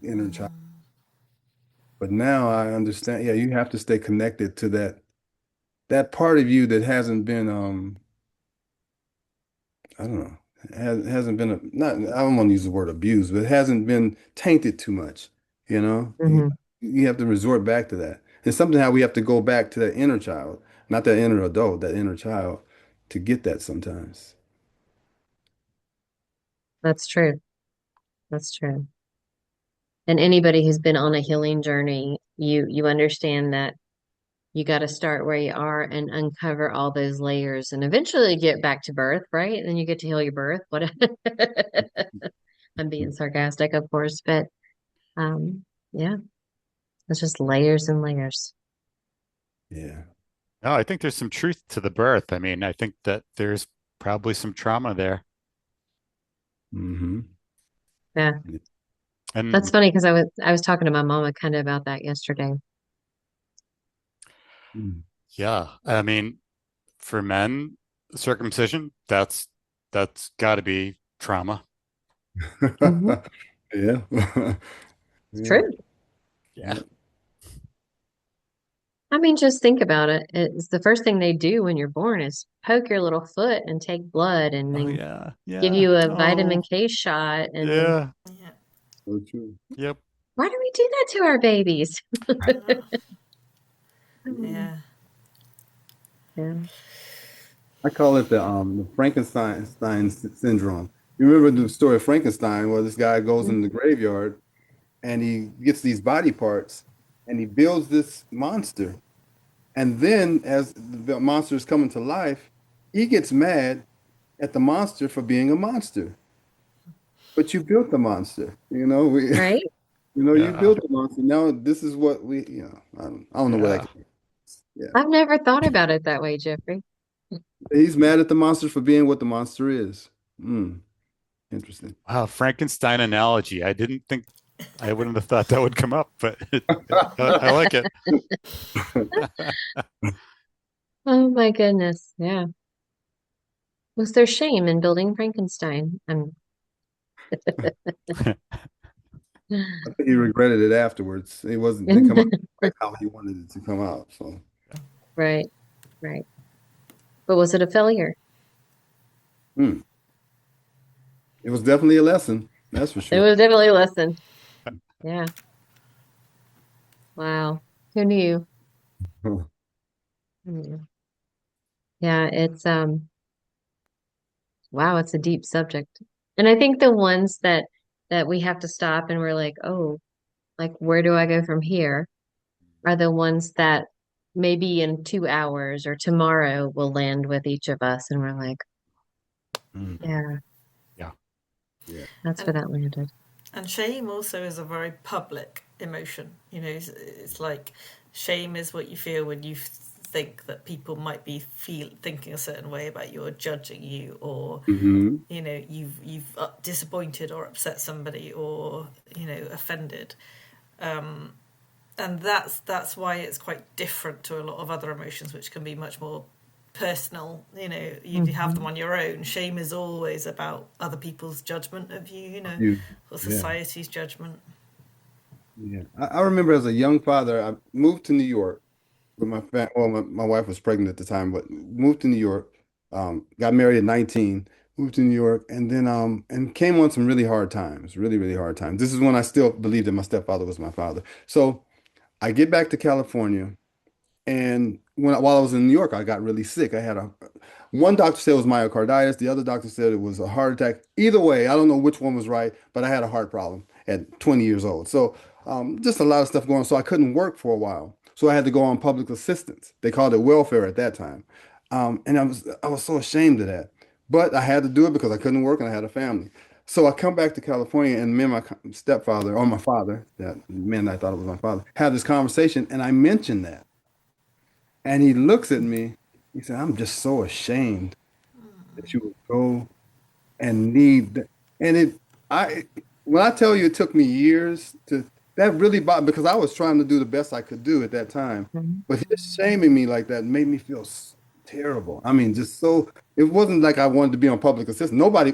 inner child. But now I understand. Yeah, you have to stay connected to that part of you that hasn't been I don't know, hasn't been not I don't want to use the word abused, but it hasn't been tainted too much, you know? Hmm. You have to resort back to that. It's something how we have to go back to that inner child, not that inner adult, that inner child to get that sometimes. That's true. That's true. And anybody who's been on a healing journey, you understand that you got to start where you are and uncover all those layers and eventually get back to birth, right? And then you get to heal your birth. What I'm being sarcastic, of course, but um yeah, it's just layers and layers. Yeah. No, I think there's some truth to the birth. I mean, I think that there's probably some trauma there. Hmm. Yeah. That's And funny because I was talking to my mama kind of about that yesterday. yeah, I mean, for men, circumcision, that's got to be trauma. Hmm. Yeah. It's Yeah. true. Yeah. Yeah. I mean, just think about it. It's the first thing they do when you're born is poke your little foot and take blood and Oh then yeah. give Yeah. you a vitamin Oh, K shot. And yeah. Yeah. So true. Yep. why do we do that to our babies? Oh, Mm. yeah. Yeah. I call it the Frankenstein syndrome. You remember the story of Frankenstein, where this guy goes in the graveyard and he gets these body parts and he builds this monster. And then, as the monster is coming to life, he gets mad at the monster for being a monster. But you built the monster, Right? you Yeah. built the monster. Now this is what I don't know what I Yeah. can. Yeah, I've never thought about it that way, Jeffrey. he's mad at the monster for being what the monster is. Hmm. Interesting. Wow, Frankenstein analogy. I wouldn't have thought that would come up, but I like it. Oh my goodness. Yeah. Was there shame in building Frankenstein? I think he regretted it afterwards. It didn't come out quite how he wanted it to come out. So, Right, right. But was it a failure? hmm. It was definitely a lesson. That's for It sure. was definitely a lesson. Yeah. Wow. Who knew? Huh. Who knew? Yeah, it's wow, it's a deep subject. And I think the ones that we have to stop and we're like, "Oh, like where do I go from here?" are the ones that maybe in 2 hours or tomorrow will land with each of us and we're like, Mm. "Yeah, Yeah. Yeah. that's where And that landed." and shame also is a very public emotion. It's like shame is what you feel when you think that people might be thinking a certain way about you or judging you, or Hmm. you've disappointed or upset somebody, or offended. And that's why it's quite different to a lot of other emotions, which can be much more personal. You have them Hmm. on your own. Shame is always about other people's judgment of you, You, or yeah. society's judgment. Yeah. I remember as a young father, I moved to New York with my wife was pregnant at the time, but moved to New York, got married at 19, moved to New York, and then and came on some really hard times, really, really hard times. This is when I still believed that my stepfather was my father. So I get back to California, and while I was in New York, I got really sick. I had one doctor said it was myocarditis, the other doctor said it was a heart attack. Either way, I don't know which one was right, but I had a heart problem at 20 years old. So just a lot of stuff going on. So I couldn't work for a while. So I had to go on public assistance. They called it welfare at that time. And I was so ashamed of that. But I had to do it because I couldn't work and I had a family. So I come back to California and me and my stepfather, or my father, that man I thought it was my father, had this conversation and I mentioned that. And he looks at me. He said, I'm just so ashamed that you would go and need that. And I, when I tell you it took me years that really bothered because I was trying to do the best I could do at that time. Mhm. But his shaming me like that made me feel terrible. I mean, just so, it wasn't like I wanted to be on public assistance. Nobody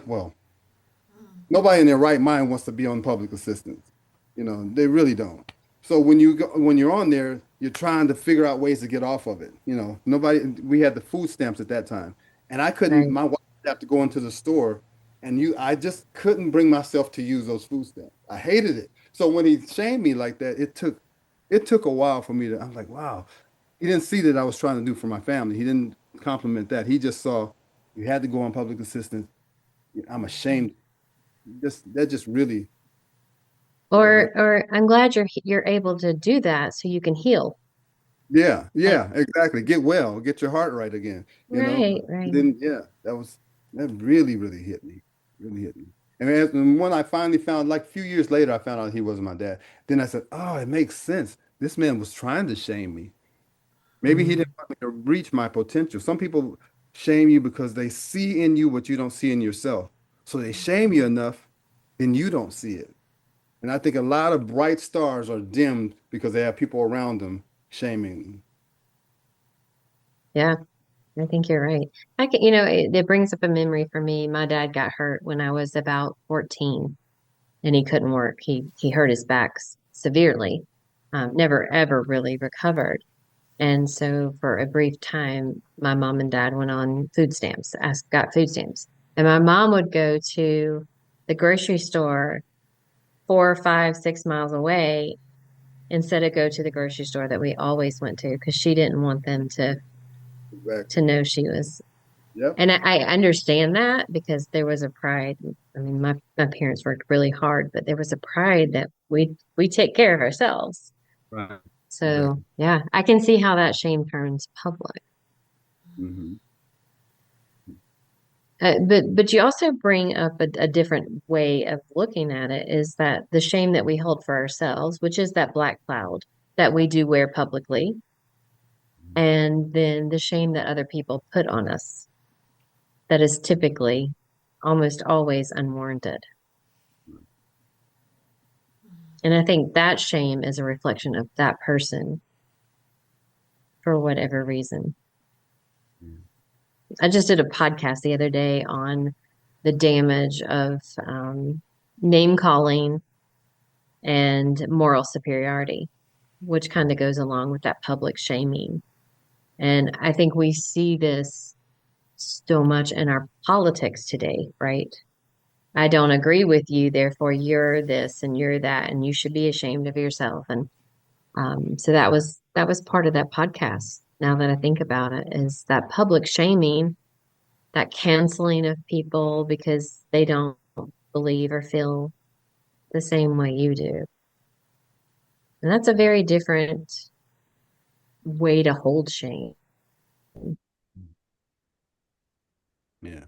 in their right mind wants to be on public assistance. They really don't. So when you're on there, you're trying to figure out ways to get off of it. We had the food stamps at that time, and I couldn't. Right. My wife would have to go into the store, and I just couldn't bring myself to use those food stamps. I hated it. So when he shamed me like that, it took a while for me to. I'm like, wow. He didn't see that I was trying to do for my family. He didn't compliment that. He just saw you had to go on public assistance. I'm ashamed. That just really, yeah, Or I'm glad you're able to do that so you can heal. yeah, Like, yeah, exactly. Get well, get your heart right again. right, And right. then yeah, that really, really hit me. Really hit me. And when I finally found, like a few years later, I found out he wasn't my dad. Then I said, oh, it makes sense. This man was trying to shame me. Maybe he Mhm. didn't want me to reach my potential. Some people shame you because they see in you what you don't see in yourself. So they shame you enough, and you don't see it. And I think a lot of bright stars are dimmed because they have people around them shaming them. Yeah, I think you're right. It brings up a memory for me. My dad got hurt when I was about 14 and he couldn't work. He hurt his back severely. Never ever really recovered. And so for a brief time, my mom and dad went on food stamps, got food stamps. And my mom would go to the grocery store 4, 5, 6 miles away instead of go to the grocery store that we always went to because she didn't want them to Exactly. know she was. Yep. And I understand that because there was a pride. I mean, my parents worked really hard, but there was a pride that we take care of ourselves. Right. So Exactly. yeah, I can see how that shame turns public. Hmm. But you also bring up a different way of looking at it is that the shame that we hold for ourselves, which is that black cloud that we do wear publicly, and then the shame that other people put on us that is typically almost always unwarranted. And I think that shame is a reflection of that person for whatever reason. I just did a podcast the other day on the damage of name calling and moral superiority, which kind of goes along with that public shaming. And I think we see this so much in our politics today, right? I don't agree with you, therefore you're this and you're that, and you should be ashamed of yourself. And so that was part of that podcast. Now that I think about it, is that public shaming, that canceling of people because they don't believe or feel the same way you do. And that's a very different way to hold shame. Yeah.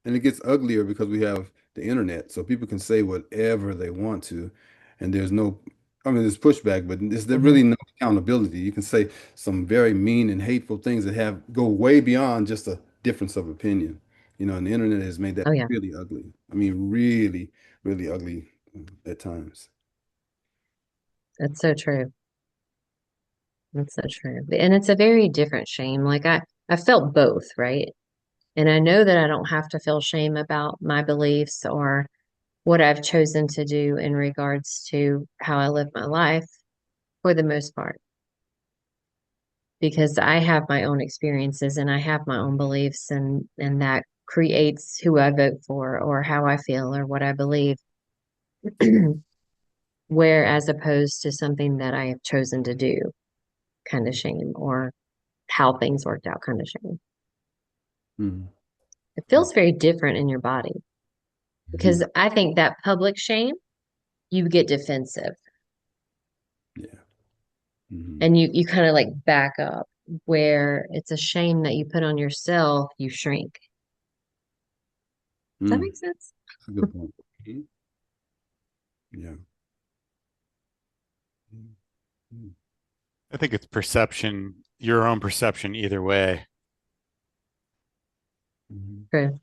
And it gets uglier because we have the internet, so people can say whatever they want to, and there's pushback, but there's Hmm. really no accountability. You can say some very mean and hateful things that have go way beyond just a difference of opinion. And the internet has made that Oh yeah, really ugly. I mean, really, really ugly at times. that's so true. That's so true. And it's a very different shame. Like I felt both, right? And I know that I don't have to feel shame about my beliefs or what I've chosen to do in regards to how I live my life for the most part, because I have my own experiences and I have my own beliefs and that creates who I vote for or how I feel or what I believe. Where as opposed to something that I have chosen to do, kind of shame, or how things worked out, kind of shame. Mhm. It feels very different in your body because Mhm. I think that public shame, you get defensive Yeah. Hmm. and you kind of like back up, where it's a shame that you put on yourself, you shrink. Does that Mm. make sense? That's a good point. Mhm. Yeah. Mhm. I think it's perception, your own perception either way. Mhm. True.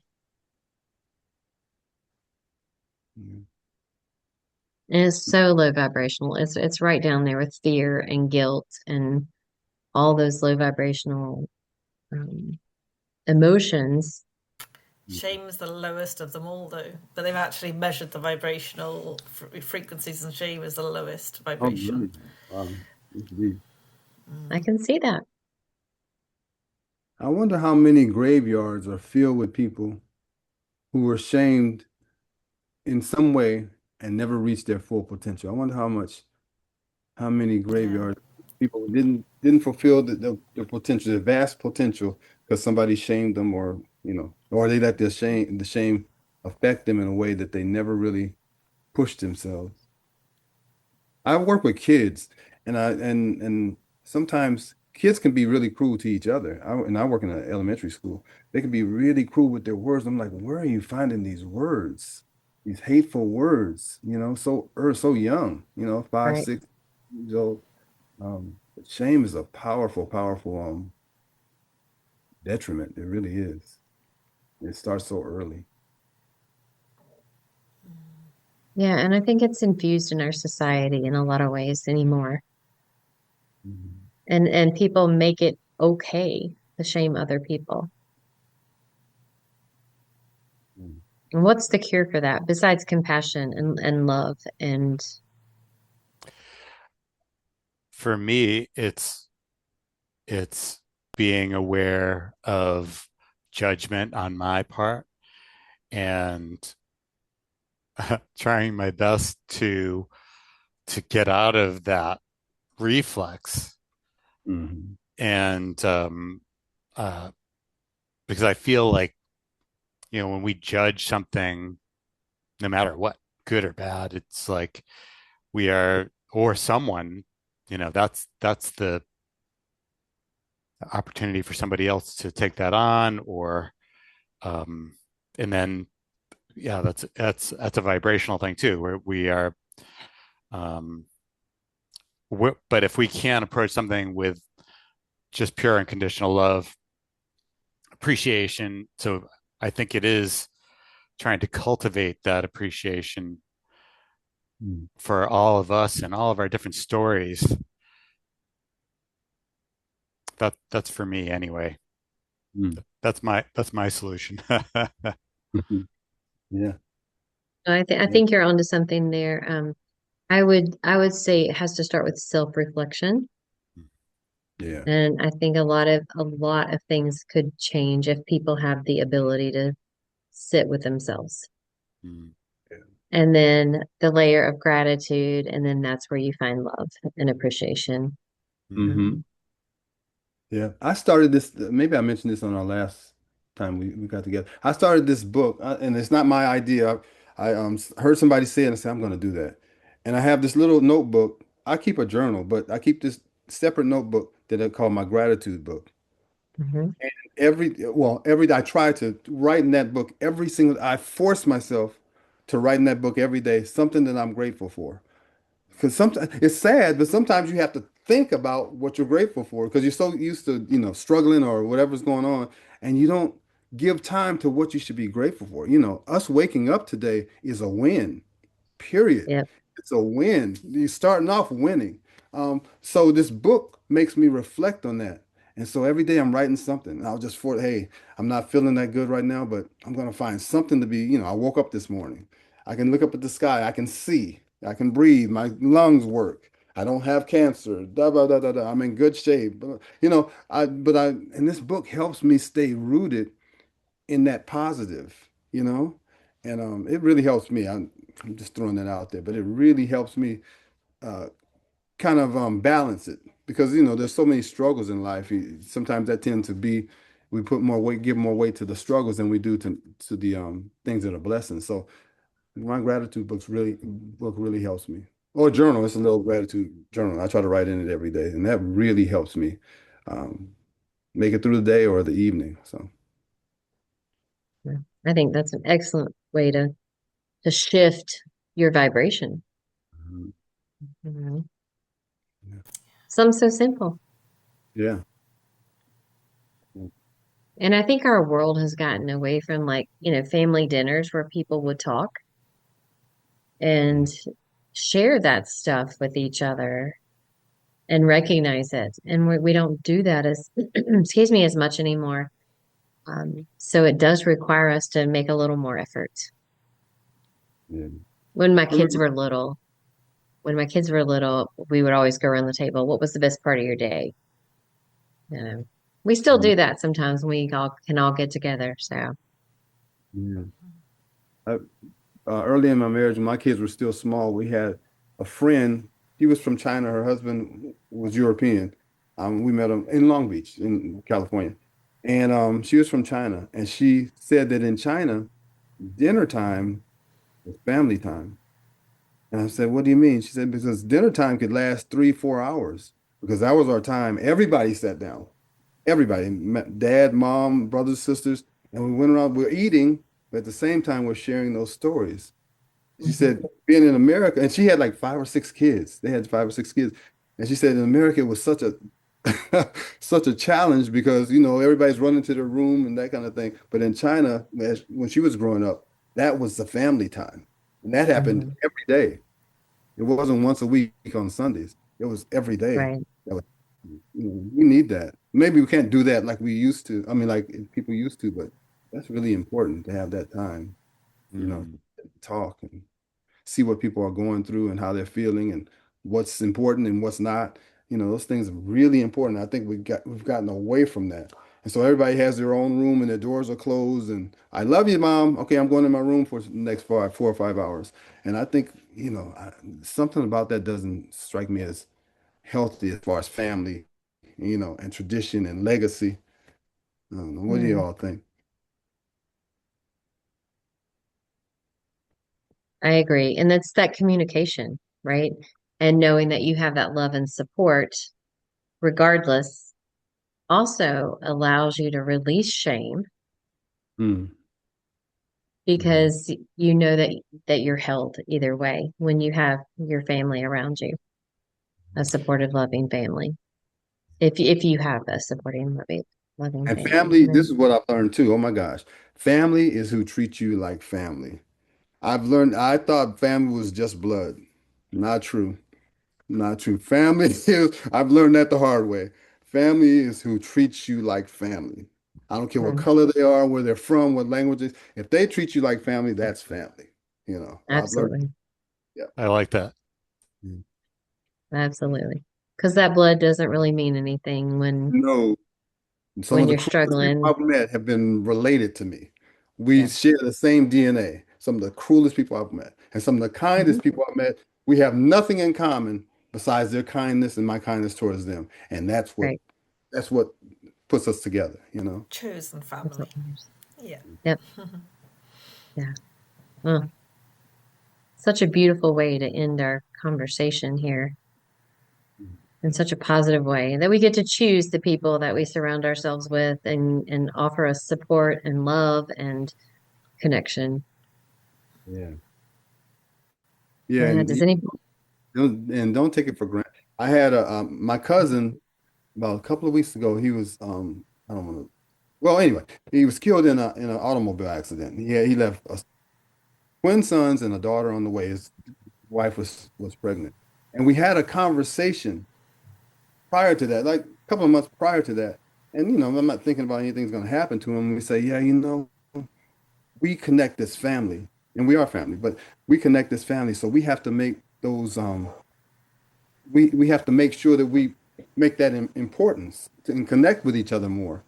Mhm. And it's so low vibrational. It's right down there with fear and guilt and all those low vibrational um, emotions Shame is the lowest of them all, though. But they've actually measured the vibrational frequencies, and shame is the lowest Oh, vibration. really? Wow. That's deep. I can see that. I wonder how many graveyards are filled with people who were shamed in some way and never reached their full potential. I wonder how many Yeah. graveyards people didn't fulfill the potential, the vast potential, because somebody shamed them, or or they let the shame affect them in a way that they never really pushed themselves. I work with kids, and sometimes kids can be really cruel to each other. And I work in an elementary school. They can be really cruel with their words. I'm like, where are you finding these words, these hateful words? So young. Five, Right. 6 years old. Shame is a powerful, powerful detriment. It really is. It starts so early. Yeah, and I think it's infused in our society in a lot of ways anymore. Mhm. And people make it okay to shame other people. Mhm. And what's the cure for that besides compassion and love and For me, it's being aware of judgment on my part and trying my best to get out of that reflex Mhm. and uh, because I feel like when we judge something, no matter what, good or bad, it's like we are or someone, that's the opportunity for somebody else to take that on, or um, and then yeah, that's a vibrational thing too, where we are. Um, but if we can approach something with just pure unconditional love, appreciation, so I think it is trying to cultivate that appreciation Mhm. for all of us and all of our different stories. That's for me anyway. Mhm. That's my solution. Yeah. I Yeah. think you're onto something there. I would say it has to start with self-reflection. Yeah. And I think a lot of things could change if people have the ability to sit with themselves. Mm, And then the layer of gratitude, and then that's where you find love and appreciation. mm, Hmm. Um, Yeah, I started this. Maybe I mentioned this on our last time we got together. I started this book, and it's not my idea. I heard somebody say it and I said, I'm going to do that. And I have this little notebook. I keep a journal, but I keep this separate notebook that I call my gratitude book. mhm. Every day I try to write in that book I force myself to write in that book every day something that I'm grateful for. Because sometimes it's sad, but sometimes you have to think about what you're grateful for because you're so used to, struggling or whatever's going on, and you don't give time to what you should be grateful for. Us waking up today is a win, period. Yep. It's a win. You're starting off winning. So this book makes me reflect on that. And so every day I'm writing something. I'll just hey, I'm not feeling that good right now, but I'm gonna find something to be, I woke up this morning. I can look up at the sky, I can see, I can breathe, my lungs work. I don't have cancer. Da da da da da. I'm in good shape. But and this book helps me stay rooted in that positive, and it really helps me. I'm just throwing that out there, but it really helps me uh, kind of balance it because there's so many struggles in life. Sometimes that tend to be we put more weight, give more weight to the struggles than we do to the things that are blessings. So my gratitude book really helps me. Or journal, it's a little gratitude journal. I try to write in it every day, and that really helps me um, make it through the day or the evening. So. Yeah. I think that's an excellent way to shift your vibration. Mhm. Mhm. Something so simple. Yeah. And I think our world has gotten away from family dinners where people would talk and share that stuff with each other and recognize it. And we don't do that as, excuse me, as much anymore. So it does require us to make a little more effort. Yeah. When my I kids remember. were little, when my kids were little, we would always go around the table. What was the best part of your day? You know, we still do that sometimes when we all can all get together. So, Yeah. I, early in my marriage, when my kids were still small, we had a friend. He was from China. Her husband was European. We met him in Long Beach, in California, and she was from China. And she said that in China, dinner time was family time. And I said, "What do you mean?" She said, "Because dinner time could last 3, 4 hours because that was our time. Everybody sat down. Everybody, dad, mom, brothers, sisters, and we went around. We're eating, but at the same time, we're sharing those stories." She mhm, said, being in America, and she had like 5 or 6 kids. They had 5 or 6 kids. And she said in America it was such a such a challenge because everybody's running to their room and that kind of thing. But in China, when she was growing up, that was the family time. And that happened mhm, every day. It wasn't once a week on Sundays. It was every day. right. That was, we need that. Maybe we can't do that like we used to. I mean, like people used to, but that's really important to have that time, you know, Mm. talk and see what people are going through and how they're feeling and what's important and what's not. Those things are really important. I think we've gotten away from that. And so everybody has their own room and their doors are closed. And I love you, Mom. Okay, I'm going in my room for the next 4 or 5 hours. And I think, something about that doesn't strike me as healthy as far as family, and tradition and legacy. I don't know. What do you Mm, all think? I agree. And that's that communication, right? And knowing that you have that love and support regardless also allows you to release shame Mm, mhm. because you know that you're held either way when you have your family around you, a supportive, loving family. If you have a supporting, loving And family, family, this is what I've learned too. Oh my gosh. Family is who treats you like family. I thought family was just blood. Not true. Not true. Family is, I've learned that the hard way. Family is who treats you like family. I don't care what Mm, color they are, where they're from, what languages. If they treat you like family, that's family. I've learned. absolutely, Yeah. I like that. Mm. absolutely. Because that blood doesn't really mean anything No, some when of the you're cruelest people struggling. I've met have been related to me. We Yeah. share the same DNA. Some of the cruelest people I've met, and some of the Hmm. kindest people I've met, we have nothing in common besides their kindness and my kindness towards them. And Right. that's what puts us together. Chosen That's what family. matters. Yeah. Yep. Yeah. Well, such a beautiful way to end our conversation here in such a positive way that we get to choose the people that we surround ourselves with and offer us support and love and connection. Yeah. Yeah, Yeah. and Does any? don't take it for granted. I had my cousin about a couple of weeks ago. He was I don't want to. Well, anyway, he was killed in an automobile accident. He left twin sons and a daughter on the way. His wife was pregnant, and we had a conversation prior to that, like a couple of months prior to that. And I'm not thinking about anything's going to happen to him. We say, yeah, we connect this family, and we are family, but we connect this family, so we have to make those we have to make sure that we make that importance and connect with each other more.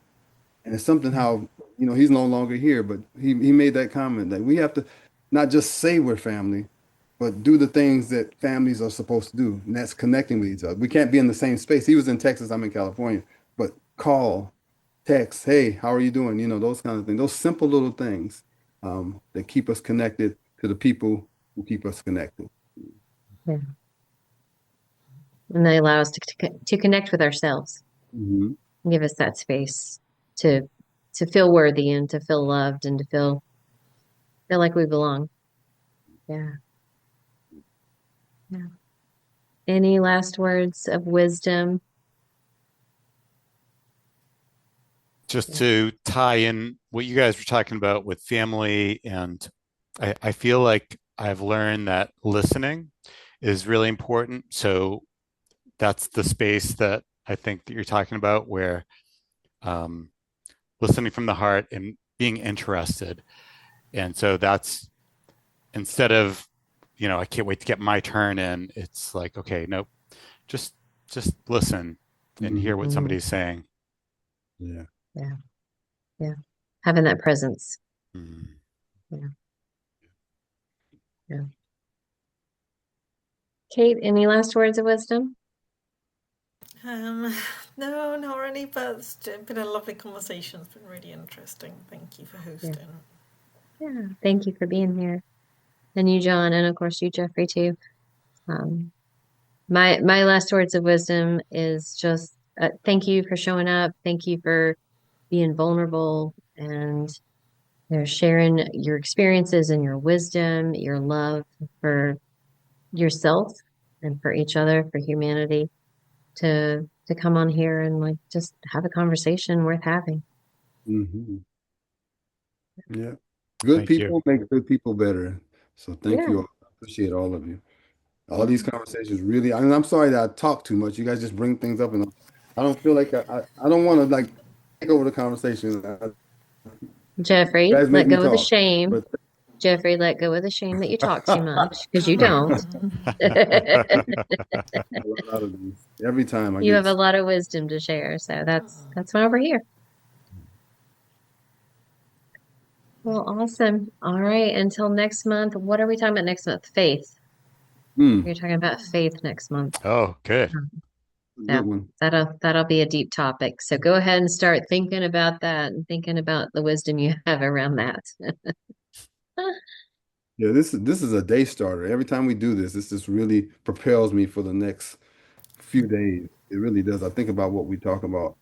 And it's something how, he's no longer here, but he made that comment that we have to not just say we're family, but do the things that families are supposed to do. And that's connecting with each other. We can't be in the same space. He was in Texas, I'm in California, but call, text, hey, how are you doing? Those kind of things, those simple little things that keep us connected to the people who keep us connected. Yeah. And they allow us to connect with ourselves, Hmm. give us that space to to feel worthy and to feel loved and to feel like we belong. Yeah. Yeah. Any last words of wisdom? Just to tie in what you guys were talking about with family, and I feel like I've learned that listening is really important. So that's the space that I think that you're talking about where um, listening from the heart and being interested. And so that's instead of, I can't wait to get my turn in. It's like, okay, nope, just just listen and hear Mhm. what Mm, somebody's saying. Yeah. yeah, yeah. Having that presence. Mm. Yeah, yeah. Kate, any last words of wisdom? Um, no, not really, but it's been a lovely conversation. It's been really interesting. Thank you for Yeah, hosting. yeah. Thank you for being here. And you, John, and of course you, Jeffrey, too. Um, my last words of wisdom is just thank you for showing up. Thank you for being vulnerable and sharing your experiences and your wisdom, your love for yourself and for each other, for humanity, to come on here and like just have a conversation worth having. Hmm. Yeah. Good Thank you. people make good people better. So thank Yeah. you all. I appreciate all of you. All these conversations really, I mean, I'm sorry that I talk too much. You guys just bring things up and I don't feel like I don't want to like take over the conversation. You Jeffrey, guys make let me go of the talk. shame. But Jeffrey, let go of the shame that you talk too much because you don't. a lot of these. Every time I You have get a lot of wisdom to share, so that's why we're here. Well, awesome. All right. Until next month, what are we talking about next month? Faith. mm, You're talking about faith next month. Oh, good. a Yeah, good one. that'll be a deep topic. So go ahead and start thinking about that and thinking about the wisdom you have around that. Yeah, this is a day starter. Every time we do this, this just really propels me for the next few days. It really does. I think about what we talk about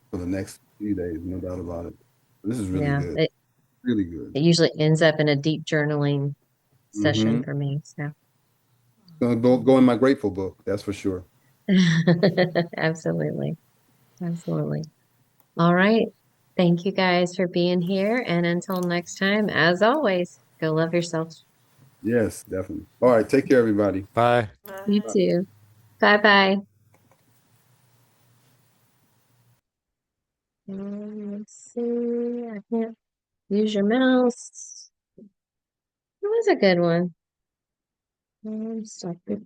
for the next few days, no doubt about it. This is really Yeah, good. Really good. it usually ends up in a deep journaling session Mm-hmm. for me. So Gonna go in my grateful book, that's for sure. absolutely. Absolutely. All right. Thank you guys for being here. And until next time, as always, go love yourself. Yes, definitely. All right, take care, everybody. Bye. You Bye. too. Bye bye. Let's see. I can't use your mouse. That was a good one. Stop it.